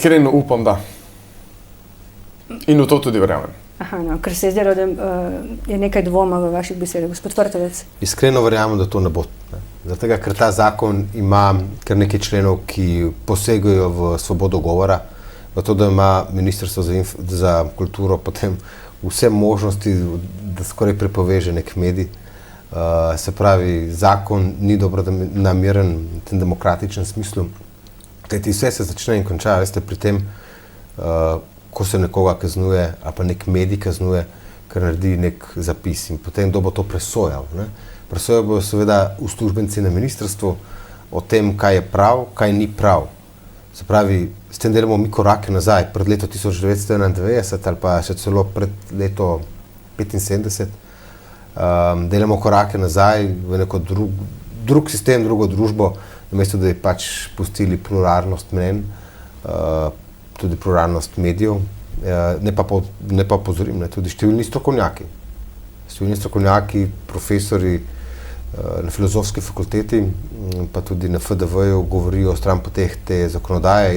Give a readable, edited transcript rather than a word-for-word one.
Iskreno upam, da. In v to tudi verjamem. Aha, no, ker se je zdelo, da je nekaj dvoma v vaših besedah. Gospod Vrtovec. Iskreno verjamem, da to ne bo. Zaradi tega, ker ta zakon ima kar nekaj členov, ki posegajo v svobodo govora, v to, da ima Ministrstvo za kulturo potem vse možnosti, da skoraj prepoveže nek medij. Se pravi, zakon ni dobro nameren v tem demokratičnem smislu, kajti vse se začne in konča, veste, pri tem, ko se nekoga kaznuje, ali pa nek medij kaznuje, ker naredi nek zapis in potem kdo bo to presojal. Presojal bodo seveda uslužbenci na ministrstvu o tem, kaj je prav, kaj ni prav. Se pravi, s tem delamo mi korake nazaj, pred leto 1991 ali pa še celo pred leto 1975. Delamo korake nazaj v neko drug sistem, drugo družbo, namesto da bi pač pustili pluralnost mnenj, tudi pluralnost medijev. Ne pa pozorim, tudi številni strokovnjaki, profesori na filozofski fakulteti, pa tudi na FDV-ju govorijo o stranpoteh te zakonodaje.